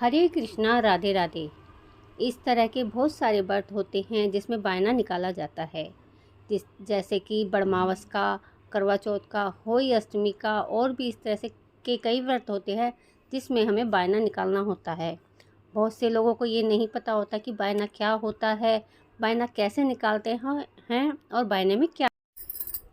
हरे कृष्णा राधे राधे। इस तरह के बहुत सारे व्रत होते हैं जिसमें बायना निकाला जाता है, जैसे कि बड़मावस का, करवा चौथ का, होली अष्टमी का, और भी इस तरह से के कई व्रत होते हैं जिसमें हमें बायना निकालना होता है। बहुत से लोगों को ये नहीं पता होता कि बायना क्या होता है, बायना कैसे निकालते हैं और बायने में क्या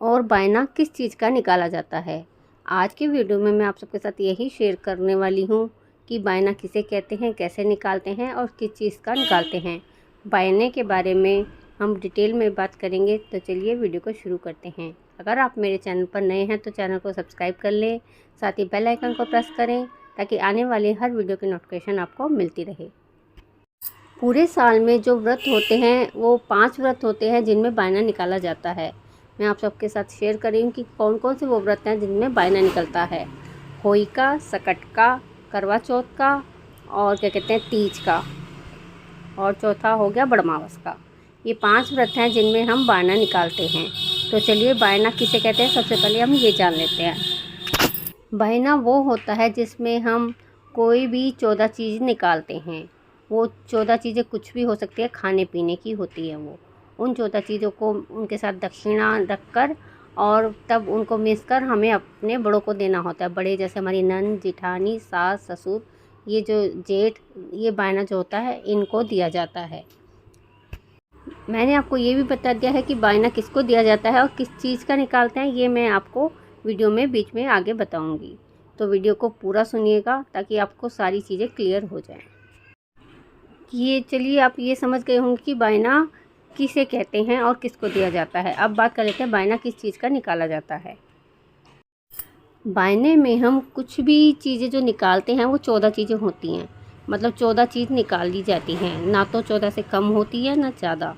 और बायना किस चीज़ का निकाला जाता है। आज के वीडियो में मैं आप सबके साथ यही शेयर करने वाली हूँ कि बायना किसे कहते हैं, कैसे निकालते हैं और किस चीज़ का निकालते हैं। बायने के बारे में हम डिटेल में बात करेंगे, तो चलिए वीडियो को शुरू करते हैं। अगर आप मेरे चैनल पर नए हैं तो चैनल को सब्सक्राइब कर लें, साथ ही बेल आइकन को प्रेस करें ताकि आने वाली हर वीडियो की नोटिफिकेशन आपको मिलती रहे। पूरे साल में जो व्रत होते हैं वो 5 व्रत होते हैं जिनमें बायना निकाला जाता है। मैं आप सबके साथ शेयर कर रही हूँ कि कौन कौन से वो व्रत हैं जिनमें बायना निकलता है। होली का, सकट का, करवा चौथ का, और क्या कहते हैं तीज का, और चौथा हो गया बड़मावस का। ये 5 व्रत हैं जिनमें हम बायना निकालते हैं। तो चलिए बायना किसे कहते हैं सबसे पहले हम ये जान लेते हैं। बायना वो होता है जिसमें हम कोई भी 14 चीज़ निकालते हैं। वो 14 चीज़ें कुछ भी हो सकती है, खाने पीने की होती है वो। उन 14 चीज़ों को उनके साथ दक्षिणा रखकर और तब उनको मिस कर हमें अपने बड़ों को देना होता है। बड़े जैसे हमारी नंद, जिठानी, सास, ससुर, ये जो जेठ, ये बायना जो होता है इनको दिया जाता है। मैंने आपको ये भी बता दिया है कि बायना किसको दिया जाता है और किस चीज़ का निकालते हैं, ये मैं आपको वीडियो में बीच में आगे बताऊंगी। तो वीडियो को पूरा सुनिएगा ताकि आपको सारी चीज़ें क्लियर हो जाएं। ये चलिए आप ये समझ गए होंगे कि बायना किसे कहते हैं और किसको दिया जाता है। अब बात कर लेते हैं बायना किस चीज़ का निकाला जाता है। बायने में हम कुछ भी चीज़ें जो निकालते हैं वो 14 चीज़ें होती हैं, मतलब 14 चीज़ निकाली जाती हैं, ना तो 14 से कम होती है ना ज़्यादा।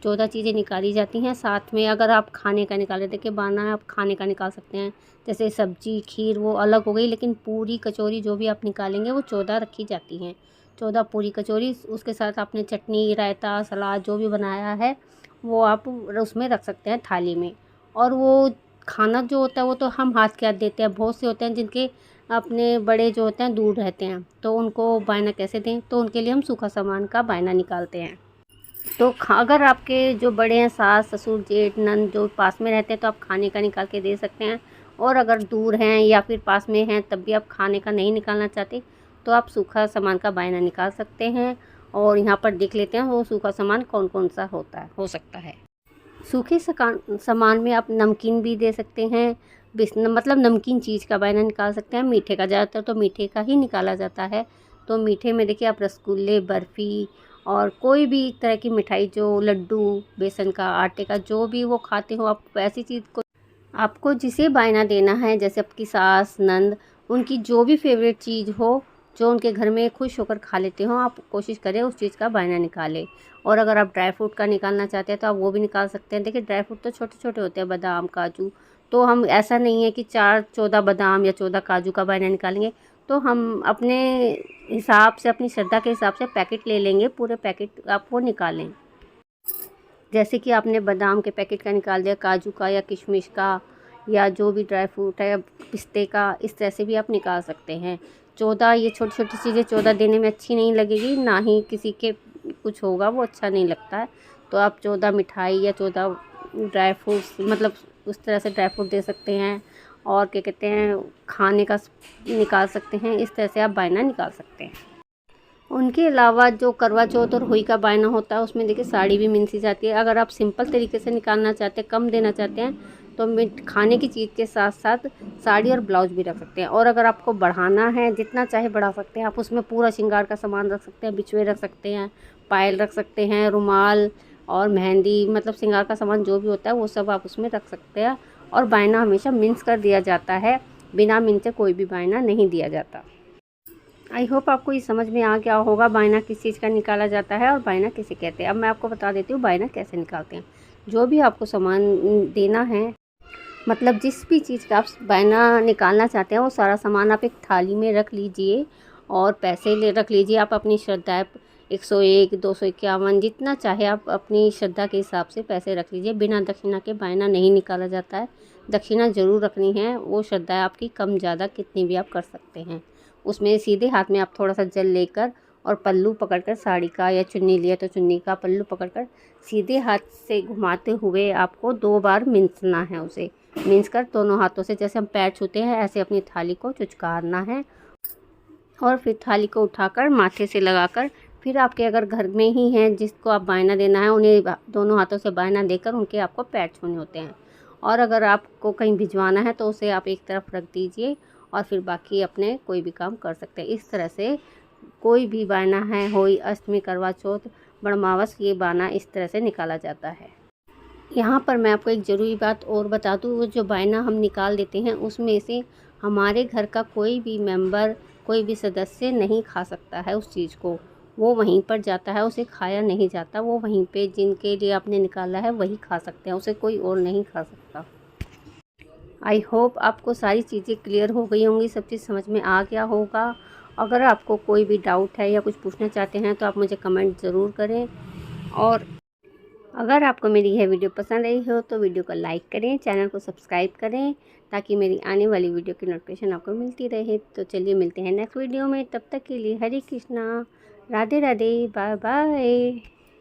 14 चीज़ें निकाली जाती हैं। साथ में अगर आप खाने का निकाले, देखिए बायना आप खाने का निकाल सकते हैं, जैसे सब्जी, खीर, वो अलग हो गई, लेकिन पूरी कचौरी जो भी आप निकालेंगे वो 14 रखी जाती हैं। 14 पूरी कचौरी, उसके साथ आपने चटनी, रायता, सलाद जो भी बनाया है वो आप उसमें रख सकते हैं थाली में। और वो खाना जो होता है वो तो हम हाथ के हाथ देते हैं। बहुत से होते हैं जिनके अपने बड़े जो होते हैं दूर रहते हैं, तो उनको बायना कैसे दें, तो उनके लिए हम सूखा सामान का बायना निकालते हैं। तो अगर आपके जो बड़े हैं, सास, ससुर, जेठ, नंद, जो पास में रहते हैं, तो आप खाने का निकाल के दे सकते हैं। और अगर दूर हैं या फिर पास में हैं तब भी आप खाने का नहीं निकालना चाहते तो आप सूखा सामान का बायना निकाल सकते हैं। और यहाँ पर देख लेते हैं वो सूखा सामान कौन कौन सा हो सकता है। सूखे सामान में आप नमकीन भी दे सकते हैं, मतलब नमकीन चीज़ का बायना निकाल सकते हैं। मीठे का, ज़्यादातर तो मीठे का ही निकाला जाता है। तो मीठे में देखिए आप रसगुल्ले, बर्फ़ी और कोई भी तरह की मिठाई, जो लड्डू, बेसन का, आटे का, जो भी वो खाते हो आप, ऐसी चीज़ को आपको जिसे बायना देना है, जैसे आपकी सास, नंद, उनकी जो भी फेवरेट चीज़ हो, जो उनके घर में खुश होकर खा लेते हो, आप कोशिश करें उस चीज़ का बायना निकालें। और अगर आप ड्राई फ्रूट का निकालना चाहते हैं तो आप वो भी निकाल सकते हैं। देखिए ड्राई फ्रूट तो छोटे छोटे होते हैं, बादाम, काजू। तो हम ऐसा नहीं है कि 14 बादाम या 14 काजू का बायना निकालेंगे। तो हम अपने हिसाब से, अपनी श्रद्धा के हिसाब से पैकेट ले लेंगे, पूरे पैकेट आप वो निकालें। जैसे कि आपने बादाम के पैकेट का निकाल दिया, काजू का या किशमिश का या जो भी ड्राई फ्रूट है, पिस्ते का, इस तरह से भी आप निकाल सकते हैं। 14 ये छोटी छोटी चीज़ें 14 देने में अच्छी नहीं लगेगी, ना ही किसी के कुछ होगा, वो अच्छा नहीं लगता है। तो आप 14 मिठाई या 14 ड्राई फ्रूट्स, मतलब उस तरह से ड्राई फ्रूट दे सकते हैं। और क्या कहते हैं, खाने का निकाल सकते हैं। इस तरह से आप बायना निकाल सकते हैं। उनके अलावा जो करवा चौथ और होली का बायना होता है उसमें देखिए साड़ी भी मिनसी जाती है। अगर आप सिंपल तरीके से निकालना चाहते हैं, कम देना चाहते हैं, तो खाने की चीज़ के साथ साथ साड़ी और ब्लाउज भी रख सकते हैं। और अगर आपको बढ़ाना है, जितना चाहे बढ़ा सकते हैं आप, उसमें पूरा श्रृंगार का सामान रख सकते हैं, बिछुए रख सकते हैं, पायल रख सकते हैं, रुमाल और मेहंदी, मतलब श्रृंगार का सामान जो भी होता है वो सब आप उसमें रख सकते हैं। और बायना हमेशा मिन्स कर दिया जाता है, बिना मिन्स से कोई भी बायना नहीं दिया जाता। आई होप आपको ये समझ में आ गया होगा बायना किस चीज़ का निकाला जाता है और बायना किसे कहते हैं। अब मैं आपको बता देती हूँ बायना कैसे निकालते हैं। जो भी आपको सामान देना है, मतलब जिस भी चीज़ का आप बायना निकालना चाहते हैं, वो सारा सामान आप एक थाली में रख लीजिए और पैसे रख लीजिए। आप अपनी श्रद्धा 101, 251, जितना चाहे आप अपनी श्रद्धा के हिसाब से पैसे रख लीजिए। बिना दक्षिणा के बायना नहीं निकाला जाता है। दक्षिणा ज़रूर रखनी है, वो श्रद्धा आपकी कम ज़्यादा कितनी भी आप कर सकते हैं। उसमें सीधे हाथ में आप थोड़ा सा जल लेकर और पल्लू पकड़कर, साड़ी का या चुन्नी लिया तो चुन्नी का पल्लू पकड़कर सीधे हाथ से घुमाते हुए आपको 2 बार मिंसना है। उसे मिंस कर दोनों हाथों से, जैसे हम पैर छूते हैं ऐसे अपनी थाली को चुचकारना है और फिर थाली को उठाकर माथे से लगाकर, फिर आपके अगर घर में ही हैं जिसको आप बायना देना है, उन्हें दोनों हाथों से बायना देकर उनके आपको पैर छूने होते हैं। और अगर आपको कहीं भिजवाना है तो उसे आप एक तरफ रख दीजिए और फिर बाकी अपने कोई भी काम कर सकते हैं। इस तरह से कोई भी बायना है, होई, अष्टमी, करवा चौथ, बड़मावस, ये बायना इस तरह से निकाला जाता है। यहाँ पर मैं आपको एक ज़रूरी बात और बता दूँ, वो जो बायना हम निकाल देते हैं उसमें से हमारे घर का कोई भी मेंबर, कोई भी सदस्य नहीं खा सकता है उस चीज़ को। वो वहीं पर जाता है, उसे खाया नहीं जाता। वो वहीं पे जिनके लिए आपने निकाला है वही खा सकते हैं, उसे कोई और नहीं खा सकता। आई होप आपको सारी चीज़ें क्लियर हो गई होंगी, सब चीज़ समझ में आ गया होगा। अगर आपको कोई भी डाउट है या कुछ पूछना चाहते हैं तो आप मुझे कमेंट ज़रूर करें। और अगर आपको मेरी यह वीडियो पसंद आई हो तो वीडियो को लाइक करें, चैनल को सब्सक्राइब करें ताकि मेरी आने वाली वीडियो की नोटिफिकेशन आपको मिलती रहे। तो चलिए मिलते हैं नेक्स्ट वीडियो में, तब तक के लिए हरे कृष्णा, राधे राधे, बाय बाय।